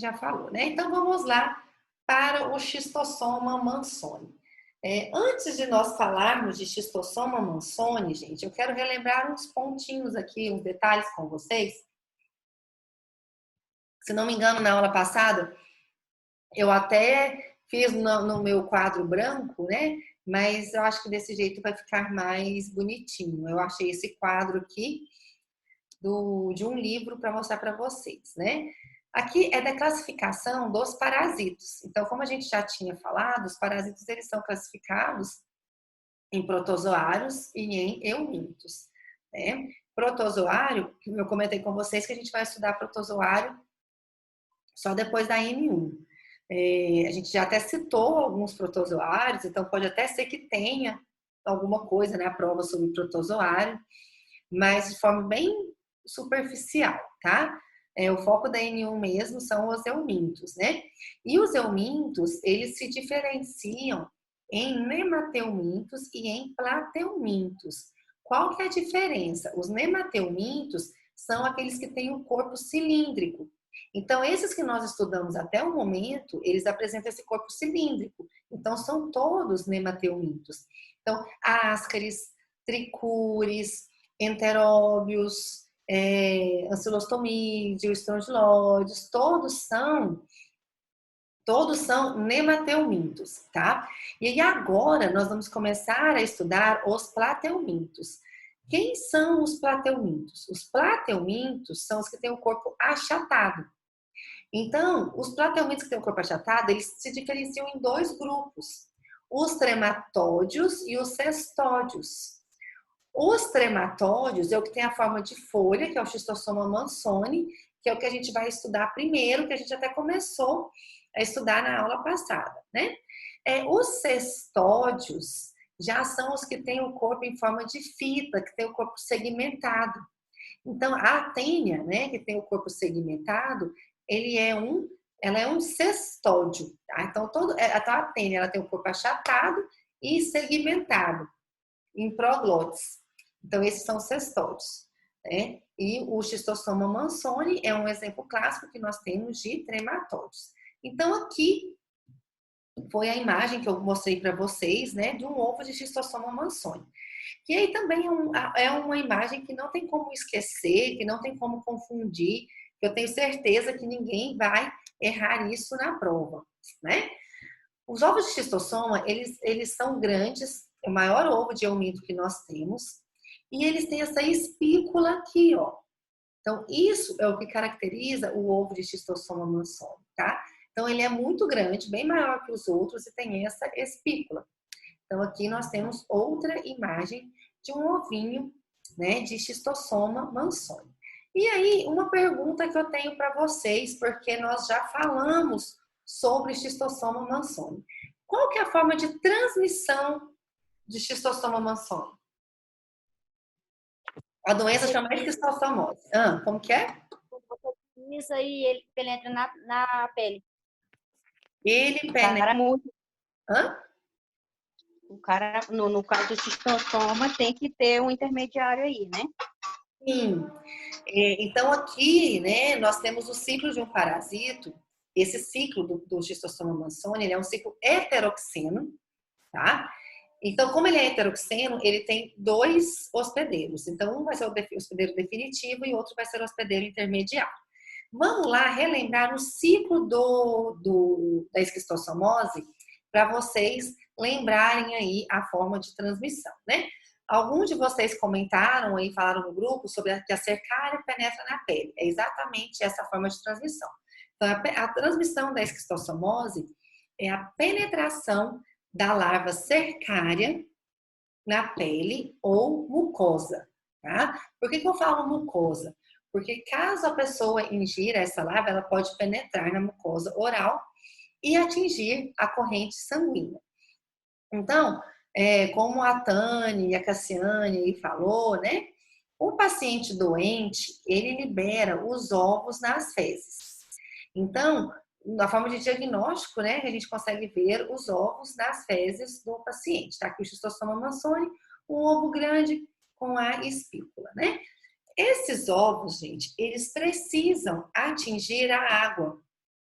já falou, né? Então vamos lá para o Schistosoma mansoni. Antes de nós falarmos de Schistosoma mansoni, gente, eu quero relembrar uns pontinhos aqui, uns detalhes com vocês. Se não me engano, na aula passada, eu até fiz no meu quadro branco, né? Mas eu acho que desse jeito vai ficar mais bonitinho. Eu achei esse quadro aqui de um livro para mostrar para vocês, né? Aqui é da classificação dos parasitos. Então, como a gente já tinha falado, os parasitos eles são classificados em protozoários e em eumintos, né? Protozoário, eu comentei com vocês que a gente vai estudar protozoário só depois da N1. A gente já até citou alguns protozoários, então pode até ser que tenha alguma coisa, né, a prova sobre protozoário, mas de forma bem superficial, tá? O foco da N1 mesmo são os eumintos, né? E os eumintos, eles se diferenciam em nemateumintos e em plateumintos. Qual que é a diferença? Os nemateumintos são aqueles que têm o corpo cilíndrico. Então, esses que nós estudamos até o momento, eles apresentam esse corpo cilíndrico. Então, são todos nemateumintos. Então, ascaris, tricúris, enteróbios, ancilostomídeos, estrongilóides, todos são nemateumintos, tá? E aí agora nós vamos começar a estudar os plateumintos. Quem são os plateumintos? Os plateumintos são os que têm o corpo achatado. Então, os plateumintos que têm o corpo achatado, eles se diferenciam em dois grupos: os trematódios e os cestódios. Os trematódios é o que tem a forma de folha, que é o Schistosoma mansoni, que é o que a gente vai estudar primeiro, que a gente até começou a estudar na aula passada, né? Os cestódios já são os que têm o corpo em forma de fita, que tem o corpo segmentado. Então, a Atênia, né, que tem o corpo segmentado, ela é um cestódio, tá? Então, a Atênia, ela tem o corpo achatado e segmentado em proglotes. Então, esses são os cestódios, né? E o Schistosoma mansoni é um exemplo clássico que nós temos de trematóides. Então, aqui foi a imagem que eu mostrei para vocês, né, de um ovo de Schistosoma mansoni. Que aí também é uma imagem que não tem como esquecer, que não tem como confundir, que eu tenho certeza que ninguém vai errar isso na prova, né? Os ovos de Schistosoma, eles são grandes, é o maior ovo de euminto que nós temos, e eles têm essa espícula aqui, ó. Então, isso é o que caracteriza o ovo de Schistosoma mansoni, tá? Então, ele é muito grande, bem maior que os outros e tem essa espícula. Então, aqui nós temos outra imagem de um ovinho, né, de Schistosoma mansoni. E aí, uma pergunta que eu tenho para vocês, porque nós já falamos sobre Schistosoma mansoni. Qual que é a forma de transmissão de Schistosoma mansoni? A doença chama esquistossomose. Como que é? Isso aí, ele penetra na pele. Ele O penetra... cara muito. Hã? O cara, no caso do xistosoma, tem que ter um intermediário aí, né? Sim. Então, aqui, né, nós temos o ciclo de um parasito. Esse ciclo do Schistosoma mansoni, ele é um ciclo heteroxeno, tá? Então, como ele é heteroxeno, ele tem dois hospedeiros. Então, um vai ser o hospedeiro definitivo e outro vai ser o hospedeiro intermediário. Vamos lá relembrar o ciclo da esquistossomose para vocês lembrarem aí a forma de transmissão, né? Alguns de vocês comentaram aí, falaram no grupo sobre que a cercária penetra na pele. É exatamente essa forma de transmissão. Então, a transmissão da esquistossomose é a penetração da larva cercária na pele ou mucosa, tá? Por que eu falo mucosa? Porque caso a pessoa ingira essa larva, ela pode penetrar na mucosa oral e atingir a corrente sanguínea. Então, como a Tânia e a Cassiane aí falou, né? O paciente doente, ele libera os ovos nas fezes. Então, na forma de diagnóstico, né, a gente consegue ver os ovos nas fezes do paciente. Tá aqui o Schistosoma mansoni, um ovo grande com a espícula, né? Esses ovos, gente, eles precisam atingir a água.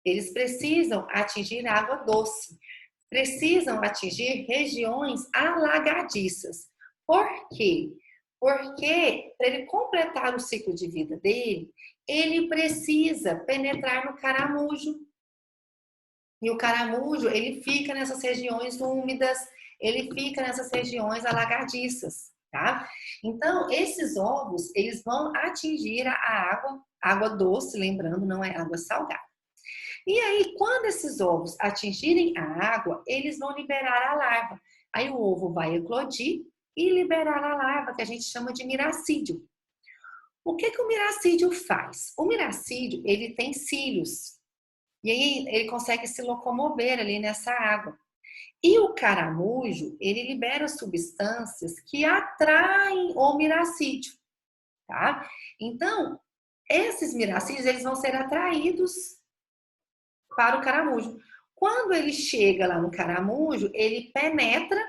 Eles precisam atingir água doce, precisam atingir regiões alagadiças. Por quê? Porque para ele completar o ciclo de vida dele, ele precisa penetrar no caramujo. E o caramujo, ele fica nessas regiões úmidas, ele fica nessas regiões alagadiças, tá? Então, esses ovos, eles vão atingir a água doce, lembrando, não é água salgada. E aí, quando esses ovos atingirem a água, eles vão liberar a larva. Aí o ovo vai eclodir e liberar a larva, que a gente chama de miracídio. O que o miracídio faz? O miracídio, ele tem cílios. E aí ele consegue se locomover ali nessa água. E o caramujo, ele libera substâncias que atraem o miracídio, tá? Então, esses miracídios, eles vão ser atraídos para o caramujo. Quando ele chega lá no caramujo, ele penetra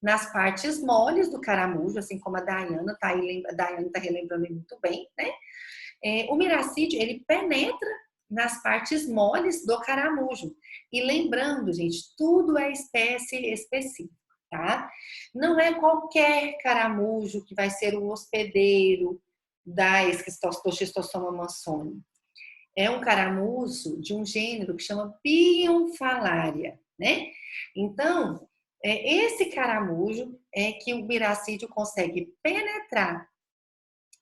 nas partes moles do caramujo, assim como a Daiane está relembrando muito bem, né? O miracídio, ele penetra nas partes moles do caramujo. E lembrando, gente, tudo é espécie específica, tá? Não é qualquer caramujo que vai ser o hospedeiro do Schistosoma mansoni. É um caramujo de um gênero que chama Bionfalaria, né? Então, esse caramujo é que o miracídio consegue penetrar.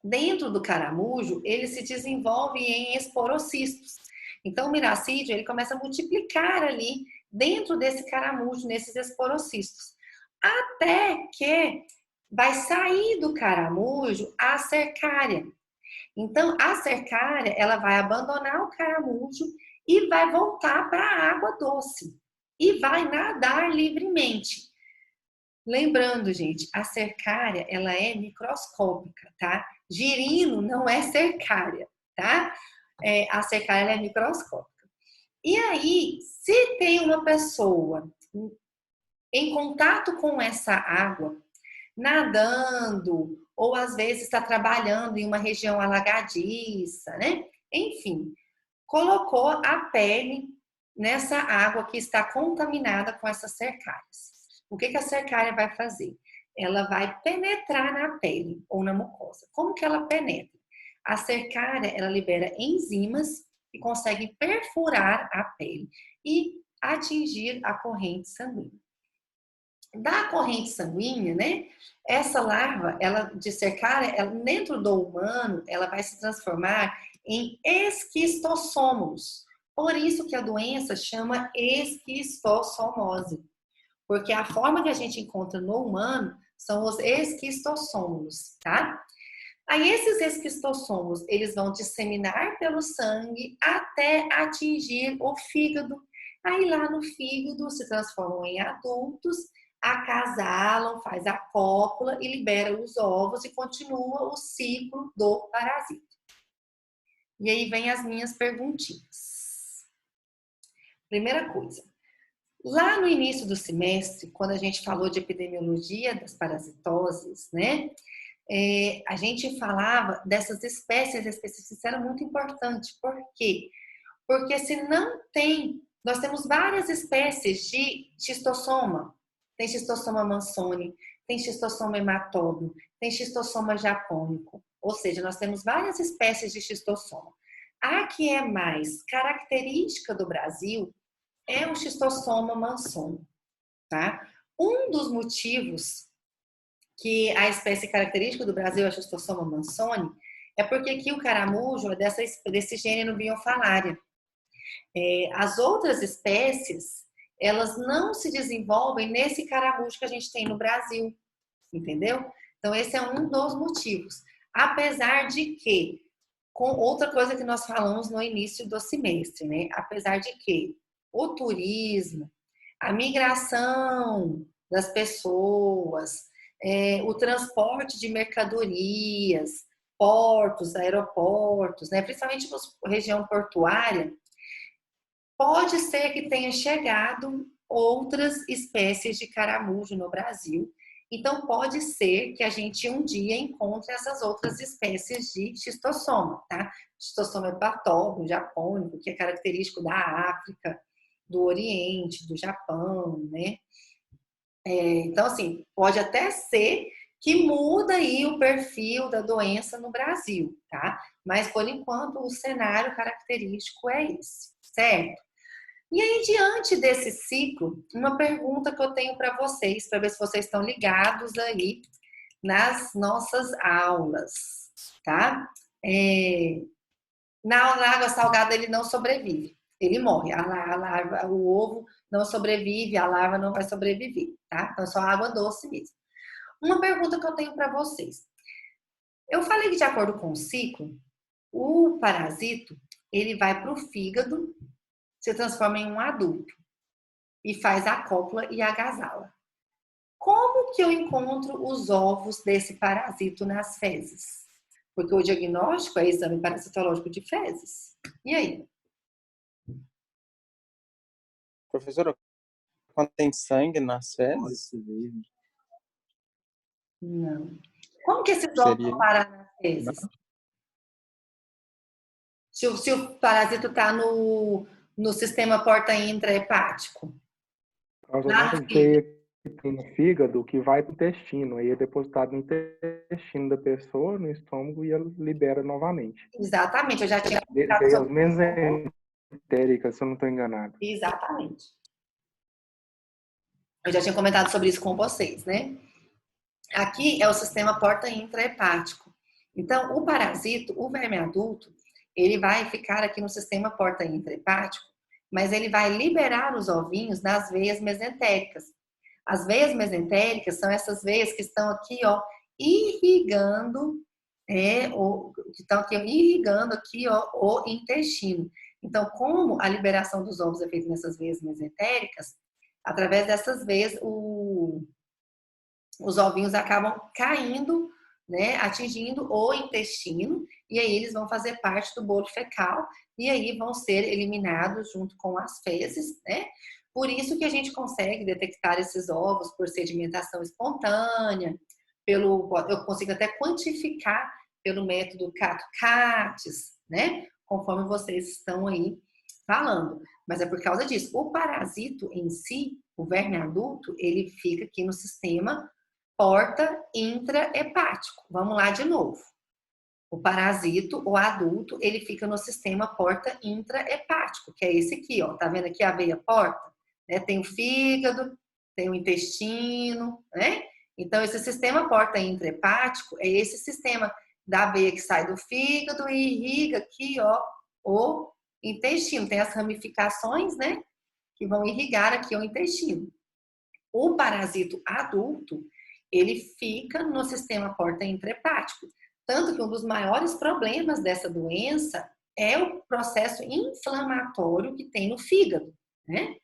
Dentro do caramujo, ele se desenvolve em esporocistos. Então, o miracídio, ele começa a multiplicar ali dentro desse caramujo, nesses esporocistos. Até que vai sair do caramujo a cercária. Então, a cercária, ela vai abandonar o caramujo e vai voltar para a água doce. E vai nadar livremente. Lembrando, gente, a cercária, ela é microscópica, tá? Girino não é cercária, tá? A cercária é microscópica. E aí, se tem uma pessoa em contato com essa água, nadando, ou às vezes está trabalhando em uma região alagadiça, né? Enfim, colocou a pele nessa água que está contaminada com essas cercárias. O que a cercária vai fazer? Ela vai penetrar na pele ou na mucosa. Como que ela penetra? A cercária, ela libera enzimas que conseguem perfurar a pele e atingir a corrente sanguínea. Da corrente sanguínea, né? Essa larva, ela de cercária, dentro do humano, ela vai se transformar em esquistossomos. Por isso que a doença chama esquistossomose. Porque a forma que a gente encontra no humano são os esquistossomos, tá? Aí esses esquistossomos, eles vão disseminar pelo sangue até atingir o fígado. Aí lá no fígado se transformam em adultos, acasalam, faz a cópula e libera os ovos e continua o ciclo do parasita. E aí vem as minhas perguntinhas. Primeira coisa. Lá no início do semestre, quando a gente falou de epidemiologia das parasitoses, né? A gente falava dessas espécies específicas, isso era muito importante. Por quê? Porque se não tem, nós temos várias espécies de xistossoma. Tem Schistosoma mansoni, tem Schistosoma hematóbio, tem Schistosoma japônico. Ou seja, nós temos várias espécies de xistossoma. A que é mais característica do Brasil é o Schistosoma mansoni, tá? Um dos motivos que a espécie característica do Brasil é a Schistosoma mansoni é porque aqui o caramujo é desse gênero Bionfalaria. As outras espécies, elas não se desenvolvem nesse caramujo que a gente tem no Brasil, entendeu? Então, esse é um dos motivos. Apesar de que, com outra coisa que nós falamos no início do semestre, né? Apesar de que o turismo, a migração das pessoas, o transporte de mercadorias, portos, aeroportos, né? Principalmente na região portuária, pode ser que tenha chegado outras espécies de caramujo no Brasil. Então, pode ser que a gente um dia encontre essas outras espécies de xistossoma, tá? Xistossoma hepatóbico, japônico, que é característico da África, do Oriente, do Japão, né? Então, assim, pode até ser que muda aí o perfil da doença no Brasil, tá? Mas, por enquanto, o cenário característico é esse, certo? E aí, diante desse ciclo, uma pergunta que eu tenho para vocês, para ver se vocês estão ligados aí nas nossas aulas, tá? Na água salgada ele não sobrevive, ele morre. A larva, o ovo não sobrevive, a larva não vai sobreviver, tá? Então, é só água doce mesmo. Uma pergunta que eu tenho para vocês. Eu falei que de acordo com o ciclo, o parasito, ele vai para o fígado, se transforma em um adulto e faz a cópula e agasala. Como que eu encontro os ovos desse parasito nas fezes? Porque o diagnóstico é exame parasitológico de fezes. E aí? Professora, quando tem sangue nas fezes, Não. Como que esses ovos seria... vão parar nas fezes? Se o parasito está no sistema porta-intra-hepático. Causa da veia que tem no fígado que vai para o intestino. Aí é depositado no intestino da pessoa, no estômago, e ela libera novamente. Exatamente, eu já tinha comentado As sobre mesentéricas, se eu não estou enganado. Exatamente. Eu já tinha comentado sobre isso com vocês, né? Aqui é o sistema porta-intra-hepático. Então, o parasito, o verme adulto, ele vai ficar aqui no sistema porta-intra-hepático, mas ele vai liberar os ovinhos nas veias mesentéricas. As veias mesentéricas são essas veias que estão aqui, ó, irrigando, que estão aqui, irrigando aqui, ó, o intestino. Então, como a liberação dos ovos é feita nessas veias mesentéricas, através dessas veias, os ovinhos acabam caindo, né, atingindo o intestino, e aí eles vão fazer parte do bolo fecal, e aí vão ser eliminados junto com as fezes, né? Por isso que a gente consegue detectar esses ovos por sedimentação espontânea, eu consigo até quantificar pelo método Cato-Cates, né? Conforme vocês estão aí falando. Mas é por causa disso. O parasito em si, o verme adulto, ele fica aqui no sistema porta-intra-hepático. Vamos lá de novo. O parasito, o adulto, ele fica no sistema porta-intra-hepático, que é esse aqui, ó. Tá vendo aqui a veia porta? Né? Tem o fígado, tem o intestino, né? Então, esse sistema porta-intra-hepático é esse sistema da veia que sai do fígado e irriga aqui, ó, o intestino. Tem as ramificações, né? Que vão irrigar aqui o intestino. O parasito adulto, ele fica no sistema porta-intra-hepático. Tanto que um dos maiores problemas dessa doença é o processo inflamatório que tem no fígado, né?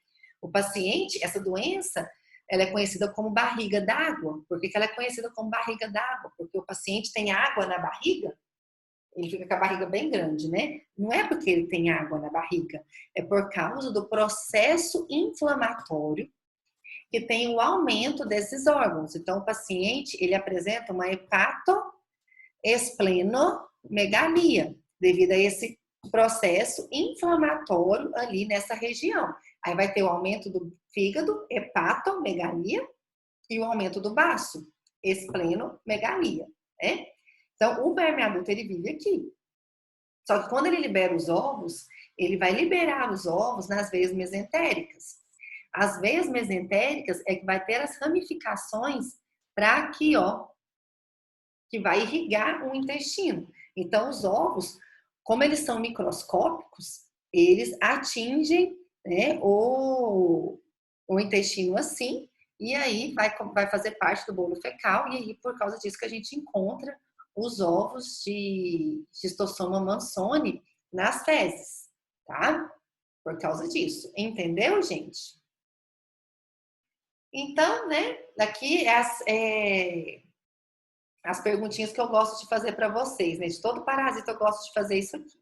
O paciente, essa doença, ela é conhecida como barriga d'água. Por que ela é conhecida como barriga d'água? Porque o paciente tem água na barriga, ele fica com a barriga bem grande, né? Não é porque ele tem água na barriga, é por causa do processo inflamatório que tem o aumento desses órgãos. Então, o paciente, ele apresenta uma hepatoesplenomegalia, devido a esse processo inflamatório ali nessa região. Aí vai ter o aumento do fígado, hepatomegalia, e o aumento do baço, esplenomegalia, né? Então, o verme adulto, ele vive aqui. Só que quando ele libera os ovos, ele vai liberar os ovos nas veias mesentéricas. As veias mesentéricas é que vai ter as ramificações para aqui, ó, que vai irrigar o intestino. Então, os ovos, como eles são microscópicos, eles atingem, né, o intestino assim, e aí vai fazer parte do bolo fecal, e aí por causa disso que a gente encontra os ovos de Schistossoma mansoni nas fezes, tá? Por causa disso. Entendeu, gente? Então, né, daqui as perguntinhas que eu gosto de fazer para vocês, né? De todo parasita eu gosto de fazer isso aqui.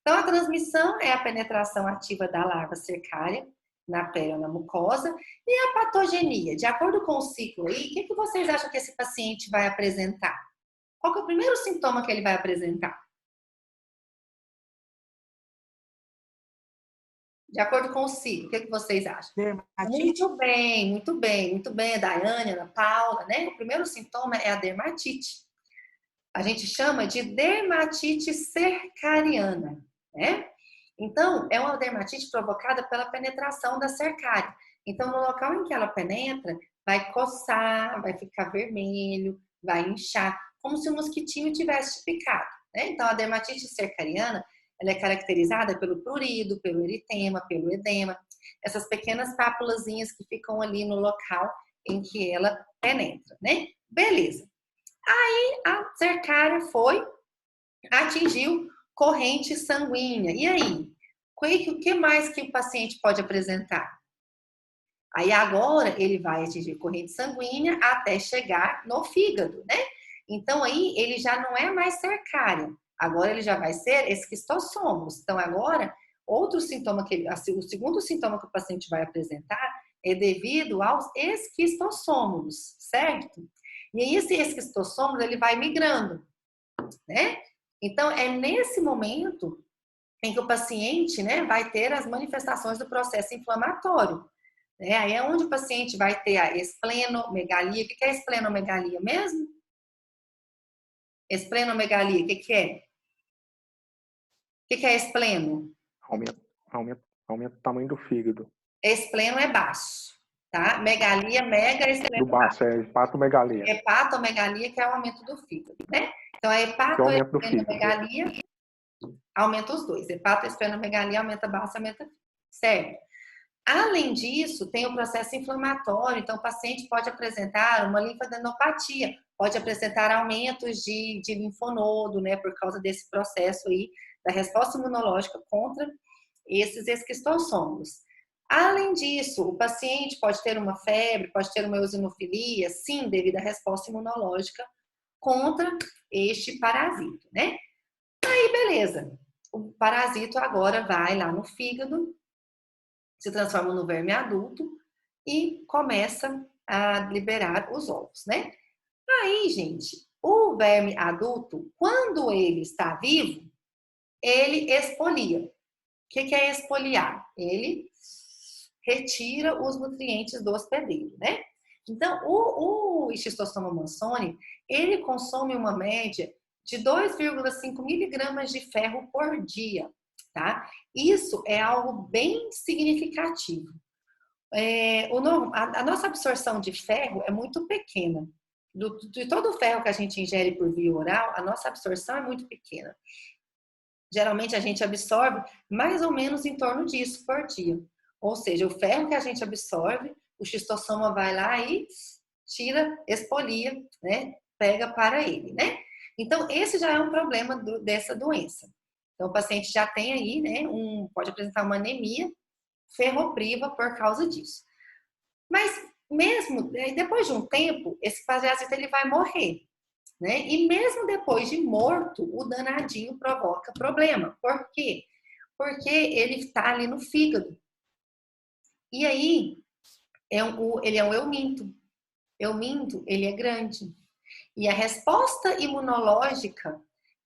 Então, a transmissão é a penetração ativa da larva cercária na pele ou na mucosa. E a patogenia? De acordo com o ciclo aí, o que vocês acham que esse paciente vai apresentar? Qual que é o primeiro sintoma que ele vai apresentar? De acordo com o ciclo, o que vocês acham? Dermatite. Muito bem, a Daiane, a Ana Paula, né? O primeiro sintoma é a dermatite. A gente chama de dermatite cercariana, né? Então, é uma dermatite provocada pela penetração da cercária. Então, no local em que ela penetra, vai coçar, vai ficar vermelho, vai inchar, como se o mosquitinho tivesse picado, né? Então, a dermatite cercariana, ela é caracterizada pelo prurido, pelo eritema, pelo edema, essas pequenas pápulazinhas que ficam ali no local em que ela penetra, né? Beleza. Aí a cercária atingiu corrente sanguínea. E aí? O que mais que o paciente pode apresentar? Aí agora ele vai atingir corrente sanguínea até chegar no fígado, né? Então aí ele já não é mais cercária. Agora ele já vai ser esquistossomos. Então agora, outro sintoma o segundo sintoma que o paciente vai apresentar é devido aos esquistossomos, certo? E aí esse esquistossomos ele vai migrando, né? Então é nesse momento em que o paciente, né, vai ter as manifestações do processo inflamatório. Né? Aí é onde o paciente vai ter a esplenomegalia. O que é esplenomegalia mesmo? Esplenomegalia, o que é? O que é espleno? Aumenta o tamanho do fígado. Espleno é baixo, tá? Megalia, mega, espleno Do baixo, é hepatomegalia. Hepatomegalia, que é o aumento do fígado, né? Então, a Que é o aumento do fígado. hepatoesplenomegalia aumenta os dois. Hepatoesplenomegalia aumenta baixo, aumenta fígado, certo? Além disso, tem o processo inflamatório, então o paciente pode apresentar uma linfadenopatia, pode apresentar aumentos de linfonodo, né, por causa desse processo aí da resposta imunológica contra esses esquistossomos. Além disso, o paciente pode ter uma febre, pode ter uma eosinofilia, sim, devido à resposta imunológica contra este parasito, né? Aí, beleza. O parasito agora vai lá no fígado, se transforma no verme adulto e começa a liberar os ovos, né? Aí, gente, o verme adulto, quando ele está vivo, ele expolia. O que é expoliar? Ele retira os nutrientes do hospedeiro, né? Então, o Schistosoma mansoni, ele consome uma média de 2,5 miligramas de ferro por dia, tá? Isso é algo bem significativo. A nossa absorção de ferro é muito pequena. De todo o ferro que a gente ingere por via oral, a nossa absorção é muito pequena. Geralmente a gente absorve mais ou menos em torno disso por dia. Ou seja, o ferro que a gente absorve, o xistossoma vai lá e tira, expolia, né? Pega para ele, né? Então, esse já é um problema dessa doença. Então, o paciente já tem aí, né? Pode apresentar uma anemia ferropriva por causa disso. Mas mesmo depois de um tempo, esse parasita ele vai morrer, né? E mesmo depois de morto, o danadinho provoca problema. Por quê? Porque ele está ali no fígado. E aí, ele é um euminto. Euminto, ele é grande. E a resposta imunológica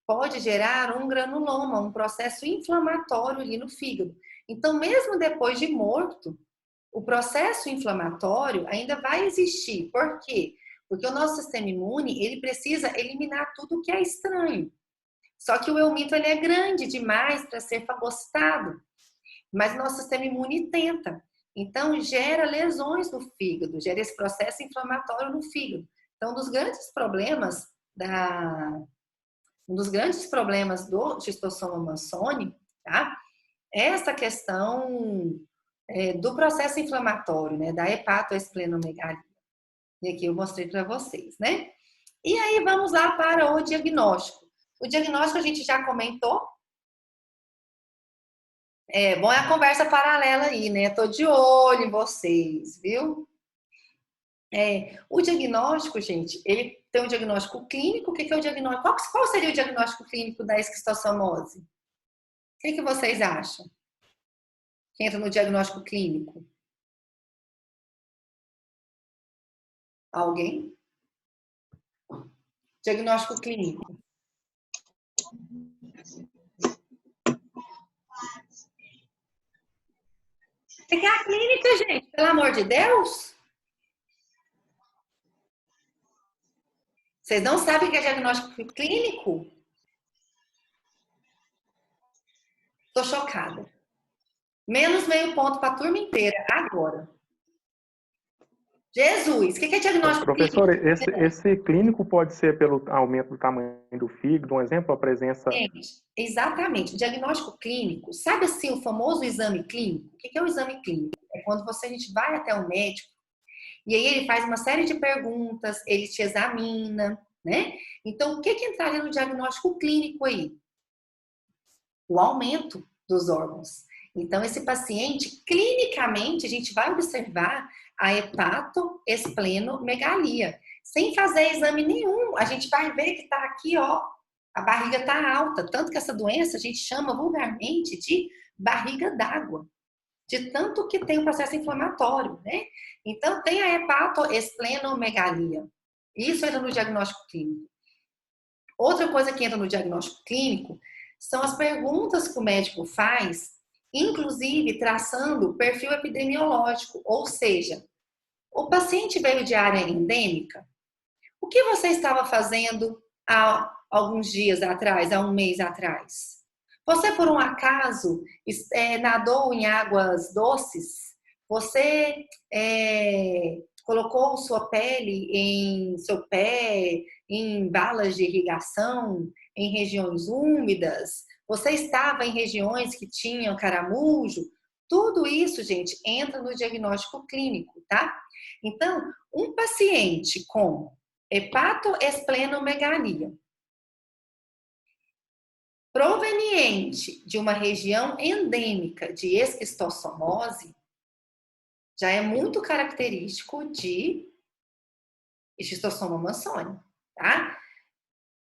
pode gerar um granuloma, um processo inflamatório ali no fígado. Então, mesmo depois de morto, o processo inflamatório ainda vai existir. Por quê? Porque o nosso sistema imune, ele precisa eliminar tudo que é estranho. Só que o euminto, ele é grande demais para ser fagocitado. Mas o nosso sistema imune tenta. Então, gera lesões no fígado, gera esse processo inflamatório no fígado. Então, um dos grandes problemas do Schistosoma mansoni, tá? É essa questão do processo inflamatório, né? Da hepatoesplenomegalia. E aqui eu mostrei para vocês, né? E aí, vamos lá para o diagnóstico. O diagnóstico a gente já comentou. Bom, é a conversa paralela aí, né? Tô de olho em vocês, viu? O diagnóstico, gente, ele tem um diagnóstico clínico. O que é o diagnóstico? Qual seria o diagnóstico clínico da esquistossomose? O que vocês acham? Que entra no diagnóstico clínico? Alguém? Diagnóstico clínico. Você quer a clínica, gente? Pelo amor de Deus? Vocês não sabem o que é diagnóstico clínico? Tô chocada. Menos meio ponto para a turma inteira, agora. Jesus, o que é diagnóstico Professora, clínico? esse clínico pode ser pelo aumento do tamanho do fígado, um exemplo, a presença... Gente, exatamente. O diagnóstico clínico, sabe assim o famoso exame clínico? O que é o exame clínico? É quando a gente vai até o médico e aí ele faz uma série de perguntas, ele te examina, né? Então, o que entraria no diagnóstico clínico aí? O aumento dos órgãos. Então, esse paciente, clinicamente, a gente vai observar a hepatoesplenomegalia. Sem fazer exame nenhum, a gente vai ver que tá aqui, ó, a barriga tá alta. Tanto que essa doença a gente chama vulgarmente de barriga d'água. De tanto que tem um processo inflamatório, né? Então, tem a hepatoesplenomegalia. Isso entra no diagnóstico clínico. Outra coisa que entra no diagnóstico clínico são as perguntas que o médico faz, inclusive traçando o perfil epidemiológico, ou seja, o paciente veio de área endêmica, o que você estava fazendo há alguns dias atrás, há um mês atrás? Você, por um acaso, nadou em águas doces? Você colocou sua pele em seu pé, em balas de irrigação, em regiões úmidas? Você estava em regiões que tinham caramujo? Tudo isso, gente, entra no diagnóstico clínico, tá? Então, um paciente com hepatoesplenomegalia proveniente de uma região endêmica de esquistossomose já é muito característico de esquistossoma mansoni, tá?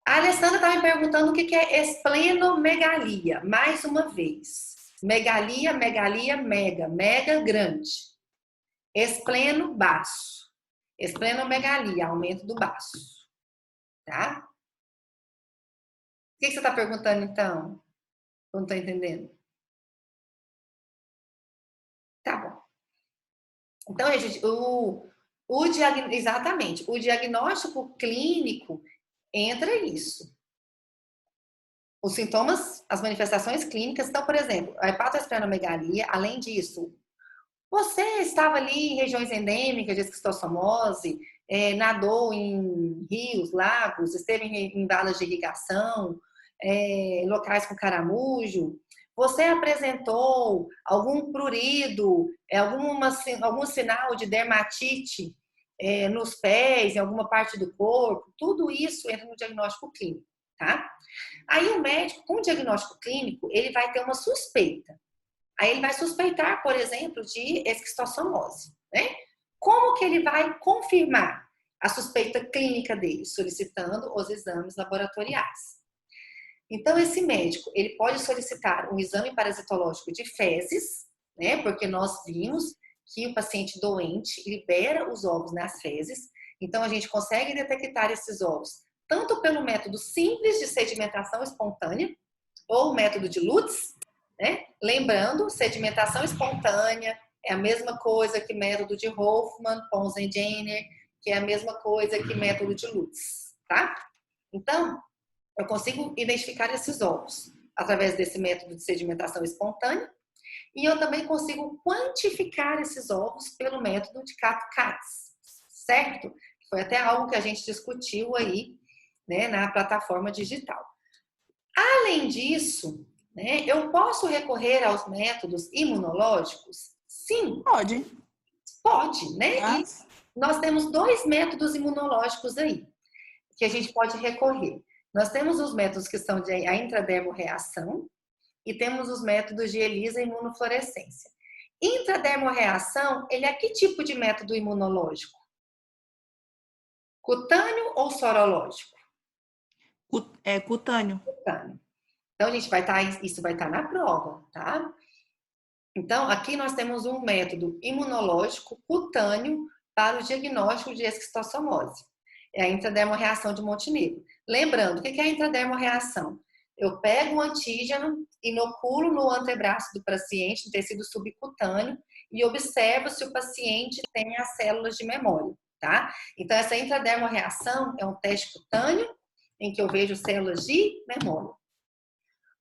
A Alessandra está me perguntando o que é esplenomegalia. Mais uma vez. Megalia, megalia, mega. Mega, grande. Espleno, baço. Esplenomegalia, aumento do baço. Tá? O que você está perguntando, então? Não estou entendendo. Tá bom. Então, gente, exatamente, o diagnóstico clínico entra isso. Os sintomas, as manifestações clínicas, então, por exemplo, a hepatoesplenomegalia, além disso, você estava ali em regiões endêmicas de esquistossomose, nadou em rios, lagos, esteve em valas de irrigação, locais com caramujo, você apresentou algum prurido, algum sinal de dermatite nos pés, em alguma parte do corpo, tudo isso entra no diagnóstico clínico, tá? Aí o médico, com o diagnóstico clínico, ele vai ter uma suspeita. Aí ele vai suspeitar, por exemplo, de esquistossomose, né? Como que ele vai confirmar a suspeita clínica dele? Solicitando os exames laboratoriais. Então, esse médico, ele pode solicitar um exame parasitológico de fezes, né? Porque nós vimos que o paciente doente libera os ovos nas fezes. Então, a gente consegue detectar esses ovos tanto pelo método simples de sedimentação espontânea ou o método de Lutz, né? Lembrando, sedimentação espontânea é a mesma coisa que método de Hoffman, Pons e Jenner, que é a mesma coisa que método de Lutz, tá? Então, eu consigo identificar esses ovos através desse método de sedimentação espontânea e eu também consigo quantificar esses ovos pelo método de Kato-Katz, certo? Foi até algo que a gente discutiu aí, né, na plataforma digital. Além disso, né, eu posso recorrer aos métodos imunológicos? Sim. Pode. Pode, né? Mas... E nós temos 2 métodos imunológicos aí, que a gente pode recorrer. Nós temos os métodos que são de a intradermorreação e temos os métodos de ELISA e imunofluorescência. Intradermorreação, ele é que tipo de método imunológico? Cutâneo ou sorológico? É cutâneo. Cutâneo. Então, a gente vai estar, isso vai estar na prova, tá? Então, aqui nós temos um método imunológico cutâneo para o diagnóstico de esquistossomose. É a intradermorreação de Montenegro. Lembrando, o que é a intradermorreação? Eu pego um antígeno, inoculo no antebraço do paciente, no tecido subcutâneo, e observo se o paciente tem as células de memória, tá? Então, essa intradermorreação é um teste cutâneo, em que eu vejo células de memória.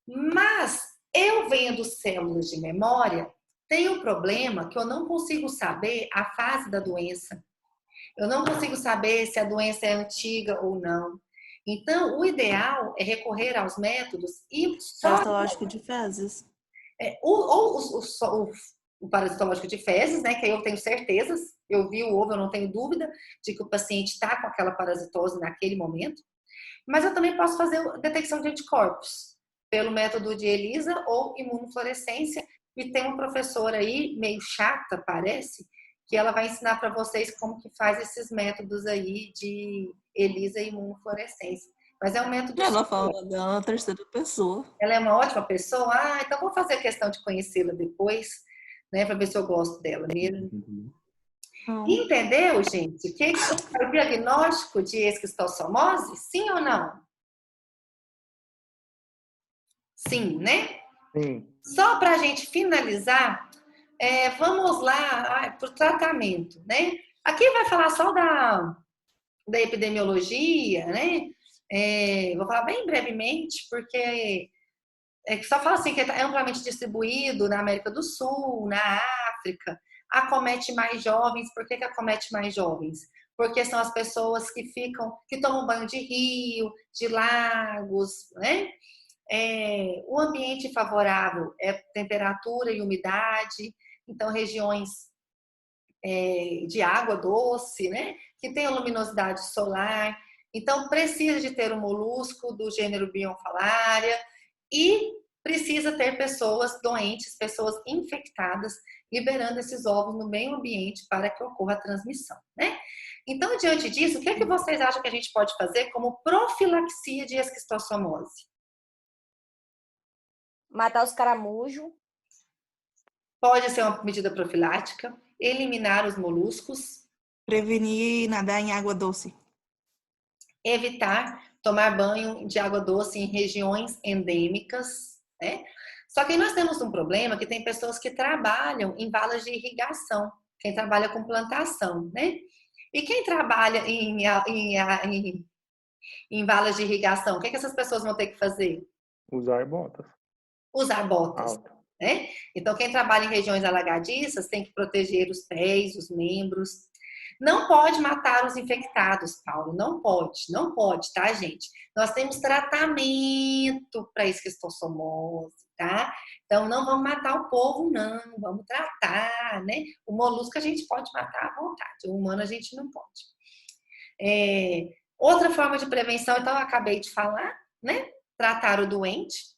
Mas, eu vendo células de memória, tem um problema que eu não consigo saber a fase da doença. Eu não consigo saber se a doença é antiga ou não. Então, o ideal é recorrer aos métodos e só Parasitológico de fezes. o parasitológico de fezes, né? Que aí eu tenho certezas. Eu vi o ovo, eu não tenho dúvida de que o paciente está com aquela parasitose naquele momento. Mas eu também posso fazer detecção de anticorpos pelo método de ELISA ou imunofluorescência. E tem uma professora aí, meio chata, parece, que ela vai ensinar para vocês como que faz esses métodos aí de ELISA e imunofluorescência. Mas é um método... Ela fala dela na terceira pessoa. Ela é uma ótima pessoa? Ah, então vou fazer questão de conhecê-la depois, né, para ver se eu gosto dela mesmo. Entendeu, gente? Que é o diagnóstico de esquistossomose? Sim ou não? Sim, né? Sim. Só para a gente finalizar, vamos lá para o tratamento, né? Aqui vai falar só da epidemiologia, né? Vou falar bem brevemente, porque só fala assim que é amplamente distribuído na América do Sul, na África, acomete mais jovens. Por que acomete mais jovens? Porque são as pessoas que tomam banho de rio, de lagos, né? O ambiente favorável é temperatura e umidade, então regiões de água doce, né? Que tem a luminosidade solar, então precisa de ter um molusco do gênero Bionfalaria e precisa ter pessoas doentes, pessoas infectadas, liberando esses ovos no meio ambiente para que ocorra a transmissão, né? Então, diante disso, o que é que vocês acham que a gente pode fazer como profilaxia de esquistossomose? Matar os caramujos. Pode ser uma medida profilática, eliminar os moluscos, Prevenir nadar em água doce. evitar tomar banho de água doce em regiões endêmicas, né? Só que aí nós temos um problema que tem pessoas que trabalham em valas de irrigação, quem trabalha com plantação, né? E quem trabalha em valas de irrigação, o que essas pessoas vão ter que fazer? Usar botas. Usar botas, Alta. né? Então, quem trabalha em regiões alagadiças tem que proteger os pés, os membros. Não pode matar os infectados, Paulo. Não pode, tá, gente? Nós temos tratamento para esquistossomose, tá? Então, não vamos matar o povo, não. Vamos tratar, né? O molusco a gente pode matar à vontade. O humano a gente não pode. Outra forma de prevenção, então, eu acabei de falar, né? Tratar o doente.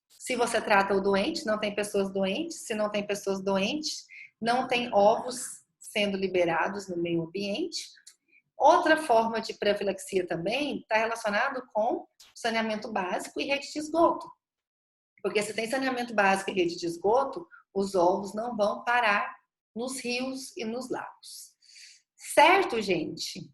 Se você trata o doente, não tem pessoas doentes. Se não tem pessoas doentes, não tem ovos sendo liberados no meio ambiente. Outra forma de profilaxia também está relacionado com saneamento básico e rede de esgoto. Porque se tem saneamento básico e rede de esgoto, os ovos não vão parar nos rios e nos lagos. Certo, gente?